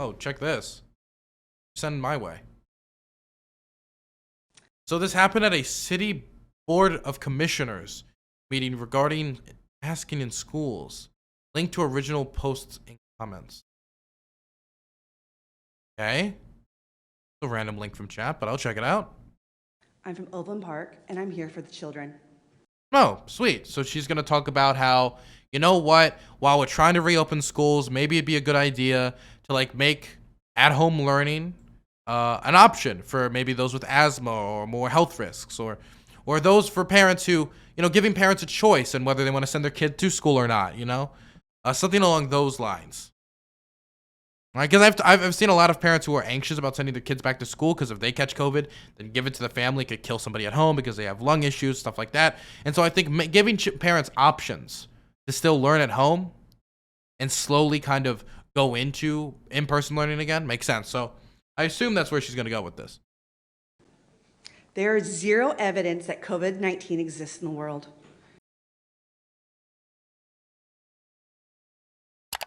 Oh, check this. Send my way. So this happened at a city board of commissioners meeting regarding masking in schools. Link to original posts and comments. Okay. A random link from chat, but I'll check it out. I'm from Overland Park, and I'm here for the children. Oh, sweet. So she's going to talk about how, you know what, while we're trying to reopen schools, maybe it'd be a good idea to like make at-home learning an option for maybe those with asthma or more health risks, or those for parents who, you know, giving parents a choice and whether they want to send their kid to school or not, you know, something along those lines. Right, because I've seen a lot of parents who are anxious about sending their kids back to school because if they catch COVID, then give it to the family, could kill somebody at home because they have lung issues, stuff like that. And so I think giving parents options to still learn at home and slowly kind of go into in-person learning again makes sense. So I assume that's where she's going to go with this. There is zero evidence that COVID-19 exists in the world.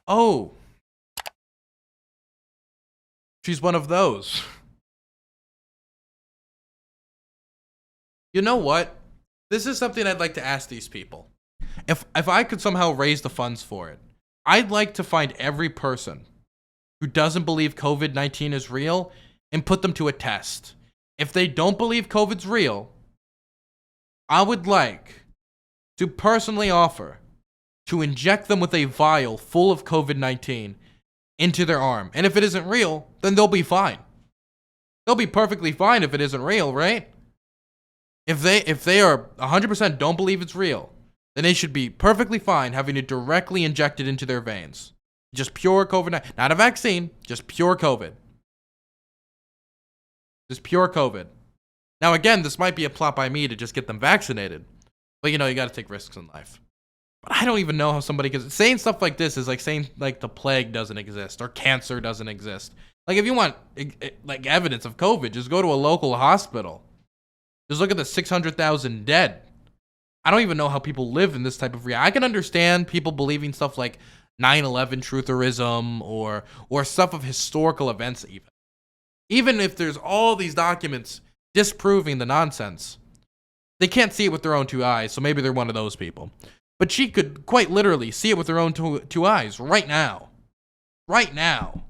Oh. She's one of those. You know what? This is something I'd like to ask these people. If I could somehow raise the funds for it, I'd like to find every person who doesn't believe COVID-19 is real and put them to a test. If they don't believe COVID's real, I would like to personally offer to inject them with a vial full of COVID-19 into their arm. And if it isn't real, then they'll be fine. They'll be perfectly fine if it isn't real, right? If they are 100% don't believe it's real, then they should be perfectly fine having it directly injected into their veins. Just pure COVID, not a vaccine, just pure COVID. Just pure COVID. Now again, this might be a plot by me to just get them vaccinated. But you know, you got to take risks in life. But I don't even know how somebody, because saying stuff like this is like saying like the plague doesn't exist or cancer doesn't exist. Like if you want like evidence of COVID, just go to a local hospital. Just look at the 600,000 dead. I don't even know how people live in this type of reality. I can understand people believing stuff like 9/11 trutherism or stuff of historical events even. Even if there's all these documents disproving the nonsense, they can't see it with their own two eyes, so maybe they're one of those people. But she could quite literally see it with her own two eyes right now. Right now.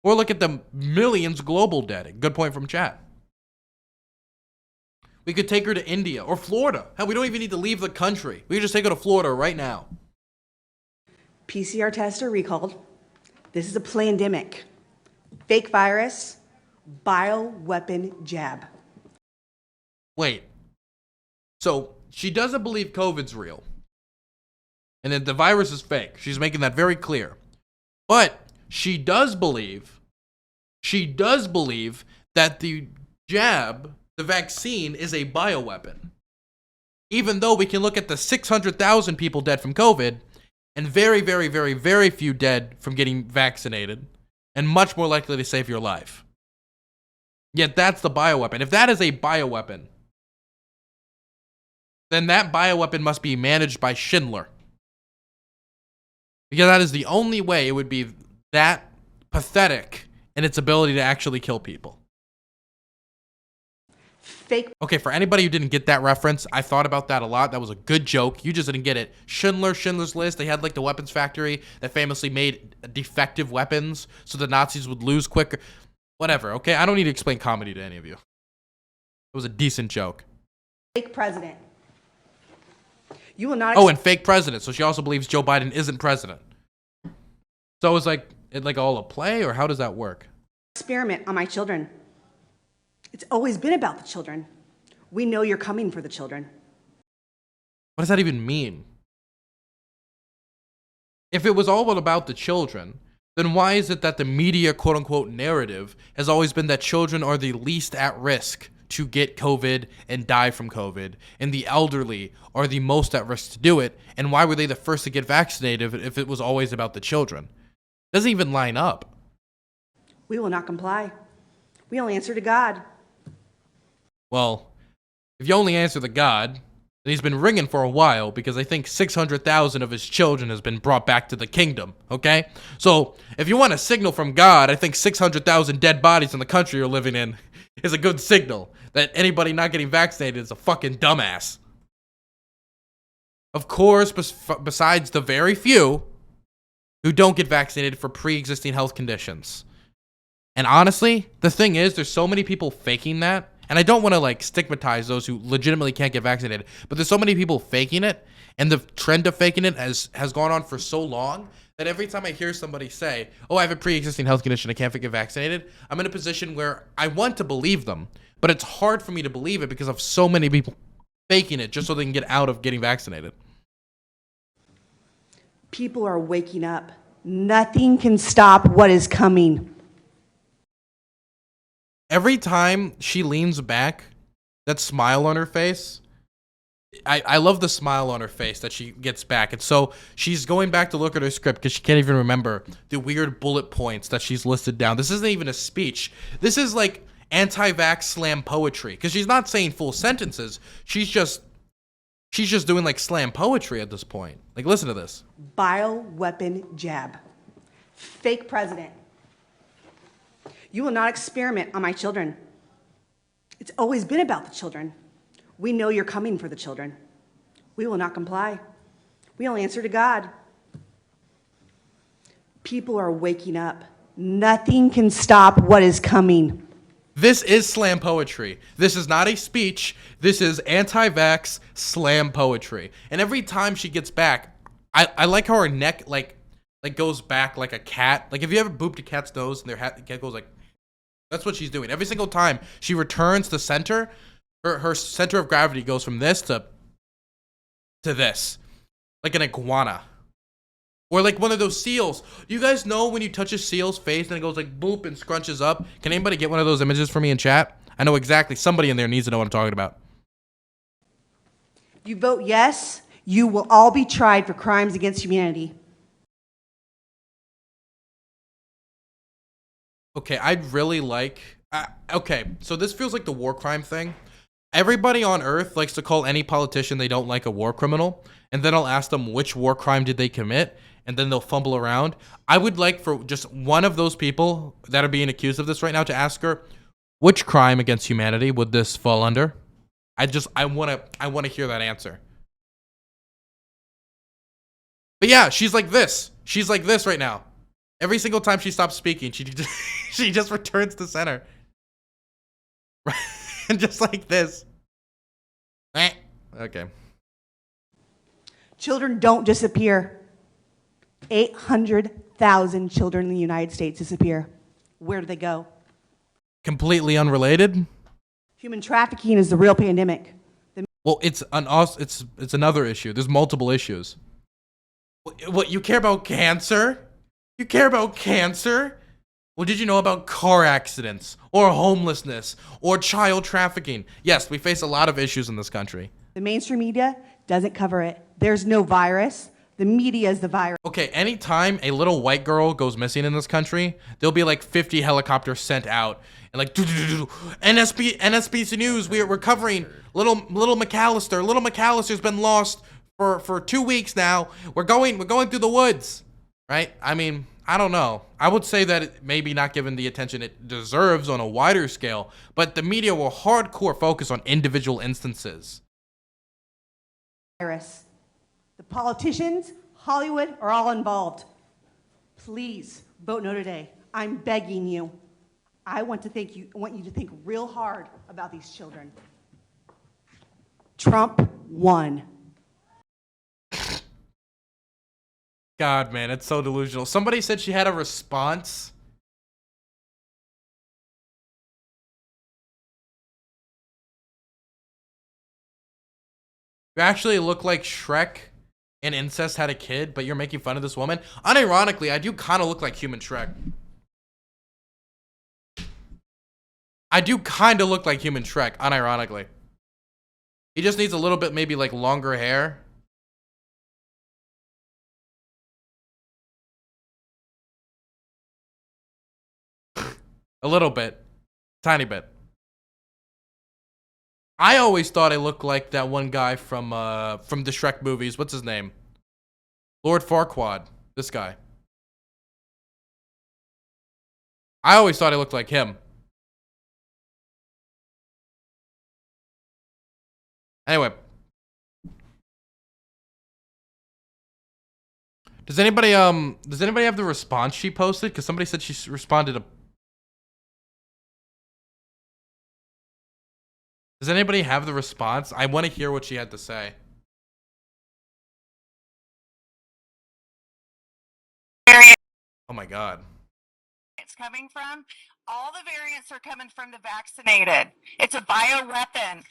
Or look at the millions global dead. Good point from chat. We could take her to India or Florida. Hell, we don't even need to leave the country. We could just take her to Florida right now. PCR tests are recalled. This is a pandemic. Fake virus, bioweapon jab. Wait. So she doesn't believe COVID's real. And that the virus is fake. She's making that very clear. But she does believe that the jab, the vaccine, is a bioweapon. Even though we can look at the 600,000 people dead from COVID and very, very, very, very few dead from getting vaccinated and much more likely to save your life. Yet that's the bioweapon. If that is a bioweapon, then that bioweapon must be managed by Schindler. Because that is the only way it would be that pathetic in its ability to actually kill people. Fake. Okay, for anybody who didn't get that reference, I thought about that a lot. That was a good joke. You just didn't get it. Schindler's List, they had like the weapons factory that famously made defective weapons so the Nazis would lose quicker. Whatever, okay? I don't need to explain comedy to any of you. It was a decent joke. Fake president. You will not. Oh, and fake president. So she also believes Joe Biden isn't president. So it's like all a play, or how does that work? Experiment on my children. It's always been about the children. We know you're coming for the children. What does that even mean? If it was all about the children, then why is it that the media quote-unquote narrative has always been that children are the least at risk to get COVID and die from COVID, and the elderly are the most at risk to do it, and why were they the first to get vaccinated if it was always about the children? It doesn't even line up. We will not comply. We only answer to God. Well, if you only answer to God, And he's been ringing for a while because I think 600,000 of his children has been brought back to the kingdom, okay? So, if you want a signal from God, I think 600,000 dead bodies in the country you're living in is a good signal that anybody not getting vaccinated is a fucking dumbass. Of course, besides the very few who don't get vaccinated for pre-existing health conditions. And honestly, the thing is, there's so many people faking that. And I don't want to like stigmatize those who legitimately can't get vaccinated, but there's so many people faking it, and the trend of faking it has gone on for so long that every time I hear somebody say, "Oh, I have a pre-existing health condition, I can't get vaccinated," I'm in a position where I want to believe them, but it's hard for me to believe it because of so many people faking it just so they can get out of getting vaccinated. People are waking up. Nothing can stop what is coming. Every time she leans back, that smile on her face, I love the smile on her face that she gets back. And so she's going back to look at her script because she can't even remember the weird bullet points that she's listed down. This isn't even a speech. This is like anti-vax slam poetry because she's not saying full sentences. She's just doing like slam poetry at this point. Like, listen to this. Bioweapon jab. Fake president. You will not experiment on my children. It's always been about the children. We know you're coming for the children. We will not comply. We will answer to God. People are waking up. Nothing can stop what is coming. This is slam poetry. This is not a speech. This is anti-vax slam poetry. And every time she gets back, I like how her neck like goes back like a cat. Like, if you ever booped a cat's nose and their cat goes like, that's what she's doing. Every single time she returns to center, her center of gravity goes from this to this. Like an iguana. Or like one of those seals. You guys know when you touch a seal's face and it goes like boop and scrunches up? Can anybody get one of those images for me in chat? I know exactly. Somebody in there needs to know what I'm talking about. You vote yes, you will all be tried for crimes against humanity. Okay, I'd really like... okay, so this feels like the war crime thing. Everybody on Earth likes to call any politician they don't like a war criminal, and then I'll ask them which war crime did they commit, and then they'll fumble around. I would like for just one of those people that are being accused of this right now to ask her, which crime against humanity would this fall under? I want to hear that answer. But yeah, she's like this. She's like this right now. Every single time she stops speaking, she just returns to center. And just like this. Okay. Children don't disappear. 800,000 children in the United States disappear. Where do they go? Completely unrelated. Human trafficking is the real pandemic. Well, it's another issue. There's multiple issues. What, you care about cancer? You care about cancer? Well, did you know about car accidents or homelessness or child trafficking? Yes, we face a lot of issues in this country. The mainstream media doesn't cover it. There's no virus. The media is the virus. Okay, anytime a little white girl goes missing in this country, there'll be like 50 helicopters sent out. And like, NSBC News, we're covering little McAllister. Little McAllister's been lost for 2 weeks now. We're going through the woods, right? I mean, I don't know. I would say that it may be not given the attention it deserves on a wider scale, but the media will hardcore focus on individual instances. Virus. The politicians, Hollywood are all involved. Please vote no today. I'm begging you. I want you to think real hard about these children. Trump won. God, man, it's so delusional. Somebody said she had a response. You actually look like Shrek and Incest had a kid, but you're making fun of this woman. Unironically, I do kind of look like human Shrek. I do kind of look like human Shrek, unironically. He just needs a little bit, maybe like longer hair. A little bit. Tiny bit. I always thought I looked like that one guy from the Shrek movies. What's his name? Lord Farquaad. This guy. I always thought I looked like him. Anyway. Does anybody have the response she posted? Because somebody said she responded to. Does anybody have the response? I want to hear what she had to say. Oh my god. It's coming from. All the variants are coming from the vaccinated. It's a bioweapon.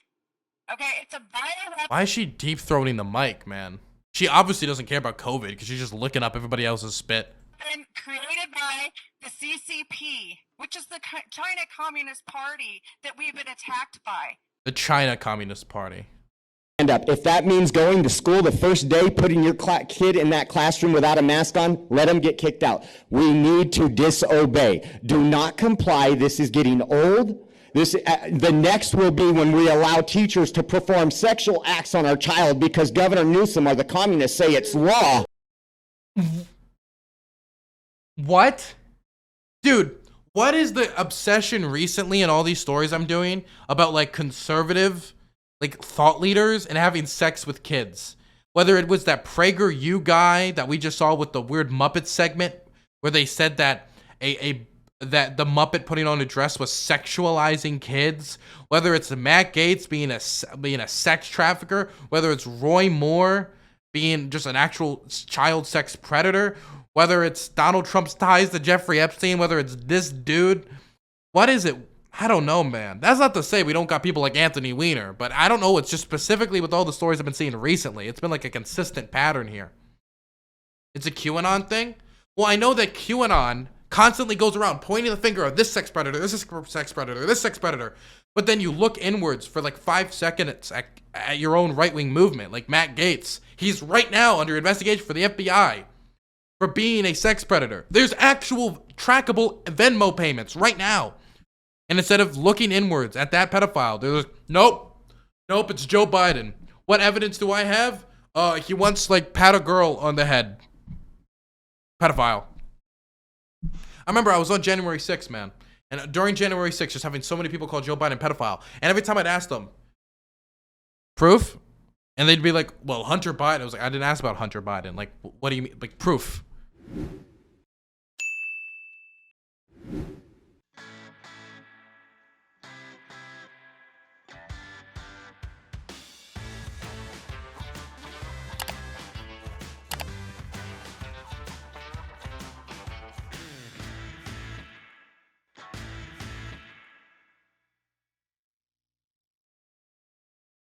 Okay, it's a bioweapon. Why is she deep throating the mic, man? She obviously doesn't care about COVID because she's just licking up everybody else's spit. And created by the CCP, which is the China Communist Party that we've been attacked by. The China Communist Party. Stand up. If that means going to school the first day, putting your kid in that classroom without a mask on, let them get kicked out. We need to disobey. Do not comply. This is getting old. The next will be when we allow teachers to perform sexual acts on our child because Governor Newsom or the communists say it's law. What? Dude, what is the obsession recently in all these stories I'm doing about like conservative like thought leaders and having sex with kids? Whether it was that PragerU guy that we just saw with the weird Muppet segment where they said that that the Muppet putting on a dress was sexualizing kids, whether it's Matt Gaetz being a sex trafficker, whether it's Roy Moore being just an actual child sex predator, whether it's Donald Trump's ties to Jeffrey Epstein, whether it's this dude. What is it? I don't know, man. That's not to say we don't got people like Anthony Weiner, but I don't know. It's just specifically with all the stories I've been seeing recently. It's been like a consistent pattern here. It's a QAnon thing? Well, I know that QAnon constantly goes around pointing the finger at this sex predator, this sex predator, this sex predator. But then you look inwards for like 5 seconds at your own right-wing movement, like Matt Gaetz. He's right now under investigation for the FBI for being a sex predator. There's actual trackable Venmo payments right now. And instead of looking inwards at that pedophile, they're like, nope, it's Joe Biden. What evidence do I have? He once like pat a girl on the head. Pedophile. I remember I was on January 6th, man. And during January 6th, just having so many people call Joe Biden pedophile. And every time I'd ask them, proof? And they'd be like, well, Hunter Biden. I was like, I didn't ask about Hunter Biden. Like, what do you mean? Like, proof.